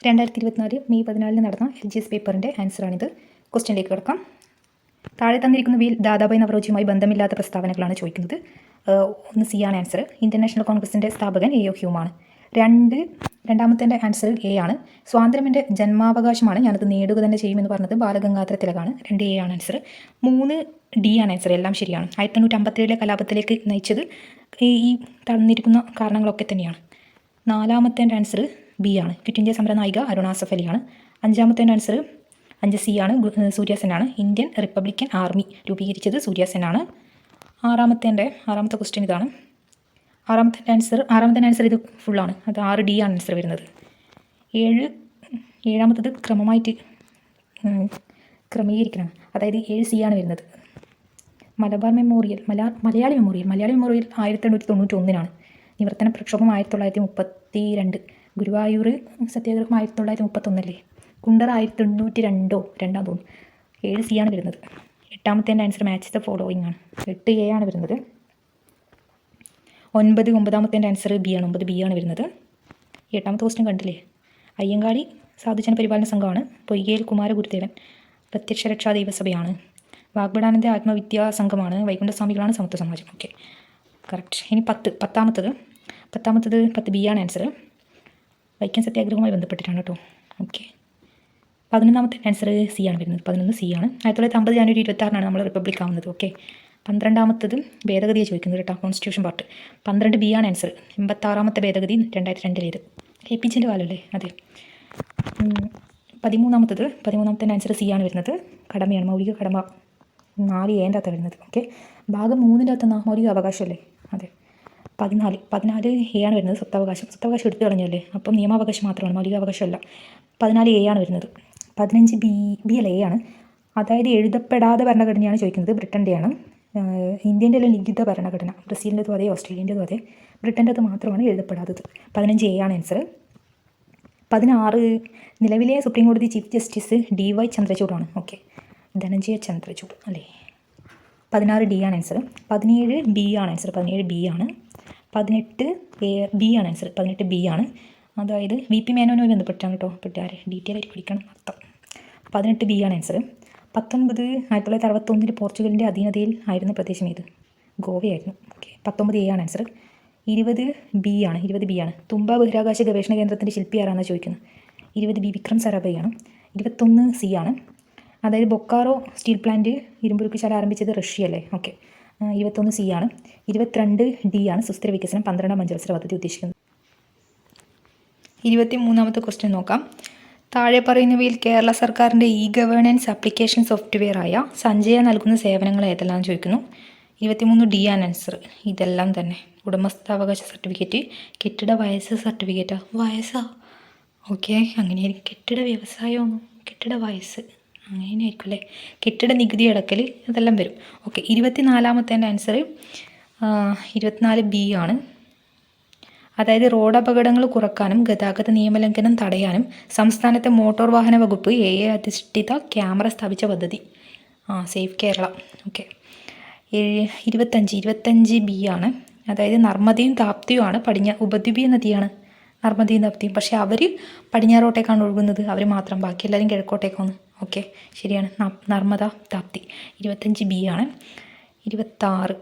2024 May 14 നടന്ന LGS പേപ്പറിൻ്റെ ആൻസറാണിത്. ക്വസ്റ്റ്യനിലേക്ക് കിടക്കാം. താഴെ തന്നിരിക്കുന്നവയിൽ ദാദാഭായ് നവറോജിയുമായി ബന്ധമില്ലാത്ത പ്രസ്താവനകളാണ് ചോദിക്കുന്നത്. 1 സി ആണ് ആൻസർ. ഇന്ത്യൻ നാഷണൽ കോൺഗ്രസിൻ്റെ സ്ഥാപകൻ എ ഒ ഹ്യൂമാണ്. രണ്ടാമത്തെ ആൻസർ എ ആണ്. സ്വാതന്ത്ര്യമെൻ്റെ ജന്മാവകാശമാണ്, ഞാനത് നേടുക തന്നെ ചെയ്യുമെന്ന് പറഞ്ഞത് ബാലഗംഗാധര തിലകാണ്. 2 എ ആണ് ആൻസർ. 3 ഡി ആണ് ആൻസർ. എല്ലാം ശരിയാണ്. 1857 കലാപത്തിലേക്ക് നയിച്ചത് ഈ തന്നിരിക്കുന്ന കാരണങ്ങളൊക്കെ തന്നെയാണ്. 4ാമത്തെ ആൻസർ ബി ആണ്. ക്വിറ്റ് ഇന്ത്യ സമര നായിക അരുണ ആസഫ് അലിയാണ്. 5ാമത്തെ ആൻസർ 5 സി ആണ്. സൂര്യാസെനാണ്. ഇന്ത്യൻ റിപ്പബ്ലിക്കൻ ആർമി രൂപീകരിച്ചത് സൂര്യാസെനാണ്. 6ാമത്തെ ക്വസ്റ്റ്യൻ ഇതാണ്. 6ാമത്തെ ആൻസർ ഇത് ഫുള്ളാണ്. അത് 6 ഡി ആണ് ആൻസർ വരുന്നത്. 7ാമത്തത് ക്രമമായിട്ട് ക്രമീകരിക്കണം. അതായത് 7 സി ആണ് വരുന്നത്. മലബാർ മെമ്മോറിയൽ മലയാളി മെമ്മോറിയൽ 1891 നിവർത്തന പ്രക്ഷോഭം 1932. ഗുരുവായൂർ സത്യാഗ്രഹം 1931 കുണ്ടറ 1802 രണ്ടാം തോന്നുന്നു. 7 സി ആണ് വരുന്നത്. 8ാമത്തെ ആൻസർ മാച്ച് ദ ഫോളോയിങ് ആണ്. 8 എ ആണ് വരുന്നത്. 9ാമത്തെ ആൻസർ ബി ആണ്. 9 ബി ആണ് വരുന്നത്. 8ാമത്തെ ക്വസ്റ്റ്യൻ കണ്ടില്ലേ? അയ്യങ്കാളി സാധുജന പരിപാലന സംഘമാണ്. പൊയ്കയിൽ കുമാരഗുരുദേവൻ പ്രത്യക്ഷ രക്ഷാ ദൈവസഭയാണ്. വാഗ്ബടാനന്ദ ആത്മവിദ്യാ സംഘമാണ്. വൈകുണ്ഠസ്വാമികളാണ് സമത്വ സമാജം. Okay, correct. ഇനി 10 ബി ആണ് ആൻസർ. വൈക്കം സത്യാഗ്രഹവുമായി ബന്ധപ്പെട്ടിട്ടാണ് കേട്ടോ. ഓക്കെ. 11ാമത്തെ ആൻസർ സി ആണ് വരുന്നത്. 11 സി ആണ്. 1950 ജനുവരി 26 നമ്മൾ റിപ്പബ്ലിക് ആവുന്നത്. ഓക്കെ. 12ാമത്തത് ഭേദഗതിയെ ചോദിക്കുന്നത് കേട്ടോ. Constitution part. 12 ബി ആണ് ആൻസർ. 86ാമത്തെ ഭേദഗതി 2002 APJൻ്റെ കാലമല്ലേ? അതെ. 13ാമത്തെ ആൻസർ സി ആണ് വരുന്നത്. കടമയാണ്. മൗലിക കടമ 4 ഏൻ്റെ അകത്താണ് വരുന്നത്. ഓക്കെ. ഭാഗം 3ൻ്റെ അകത്ത് മൗലിക അവകാശമല്ലേ? അതെ. 14 എ ആണ് വരുന്നത്. സ്വത്തവകാശം എടുത്തു കളഞ്ഞല്ലേ? അപ്പം നിയമാവകാശം മാത്രമാണ്, മൗലിക അവകാശമല്ല. 14 എ ആണ് വരുന്നത്. 15 ബി അല്ല എ ആണ്. അതായത് എഴുതപ്പെടാതെ ഭരണഘടനയാണ് ചോദിക്കുന്നത്. ബ്രിട്ടൻ്റെയാണ്. ഇന്ത്യൻ്റെ ലിഖിത ഭരണഘടന. ബ്രസീലിൻ്റെതും അതെ, ഓസ്ട്രേലിയൻ്റെതും അതെ. ബ്രിട്ടൻ്റെത് മാത്രമാണ് എഴുതപ്പെടാത്തത്. 15 എ ആണ് ആൻസർ. 16 നിലവിലെ സുപ്രീം കോടതി ചീഫ് ജസ്റ്റിസ് DY ചന്ദ്രചൂഡാണ്. ഓക്കെ. ധനഞ്ജയ ചന്ദ്രചൂഡ് അല്ലേ? 16 ഡി ആണ് ആൻസർ. 17 ബി ആണ് ആൻസർ. 17 ബി ആണ്. 18 ബി ആണ് ആൻസർ. 18 ബി ആണ്. അതായത് VP മേനോനുമായി ബന്ധപ്പെട്ടാണ് കേട്ടോ. ഡീറ്റെയിൽ ആയിട്ട് പഠിക്കണം അർത്ഥം. 18 ബി ആണ് ആൻസർ. 19 1961 പോർച്ചുഗലിൻ്റെ അധീനതയിൽ ആയിരുന്ന പ്രദേശം ഏത്? ഗോവയായിരുന്നു. ഓക്കെ. 19 എ ആണ് ആൻസർ. 20 ബി ആണ്. തുമ്പ ബഹിരാകാശ ഗവേഷണ കേന്ദ്രത്തിൻ്റെ ശില്പി ആരാണെന്ന് ചോദിക്കുന്നത്. 20 ബി വിക്രം സാരാഭായിയാണ്. 21 സി ആണ്. അതായത് ബൊക്കാറോ സ്റ്റീൽ പ്ലാന്റ് ഇരുമ്പുരുക്കുശാല ആരംഭിച്ചത് റഷ്യ അല്ലേ? ഓക്കെ. 21 സി ആണ്. 22 ഡി ആണ്. സുസ്ഥിര വികസനം 12ാം പഞ്ചവത്സര പദ്ധതി ഉദ്ദേശിക്കുന്നത്. 23ാമത്തെ ക്വസ്റ്റ്യൻ നോക്കാം. താഴെ പറയുന്നവയിൽ കേരള സർക്കാരിൻ്റെ ഗവേണൻസ് ആപ്ലിക്കേഷൻ സോഫ്റ്റ്വെയർ ആയ സഞ്ജയ നൽകുന്ന സേവനങ്ങൾ ഏതെല്ലാം ചോദിക്കുന്നു. 23 ഡി ആണ് ആൻസർ. ഇതെല്ലാം തന്നെ. ഉടമസ്ഥാവകാശ സർട്ടിഫിക്കറ്റ്, കെട്ടിട വയസ്സ് സർട്ടിഫിക്കറ്റാ? വയസ്സാ? ഓക്കെ, അങ്ങനെയായിരിക്കും. കെട്ടിട വ്യവസായമൊന്നും, കെട്ടിട വയസ്സ് അങ്ങനെയായിരിക്കും അല്ലേ? കെട്ടിട നികുതി അടക്കൽ അതെല്ലാം വരും. ഓക്കെ. 24ാമത്തെ ആൻസർ 24 ബി ആണ്. അതായത് റോഡ് അപകടങ്ങൾ കുറക്കാനും ഗതാഗത നിയമലംഘനം തടയാനും സംസ്ഥാനത്തെ മോട്ടോർ വാഹന വകുപ്പ് AI അധിഷ്ഠിത ക്യാമറ സ്ഥാപിച്ച പദ്ധതി. സേഫ് കേരള. ഓക്കെ. 25 ബി ആണ്. അതായത് നർമ്മദയും താപ്തിയുമാണ് ഉപദ്വീപീയ നദിയാണ് നർമ്മദയും താപ്തിയും. പക്ഷേ അവർ പടിഞ്ഞാറോട്ടേക്കാണ് ഒഴുകുന്നത്. അവർ മാത്രം, ബാക്കി എല്ലാവരും കിഴക്കോട്ടേക്കാണ്. ഓക്കെ, ശരിയാണ്. നർമ്മദ താപ്തി. 25 ബി ആണ്. 26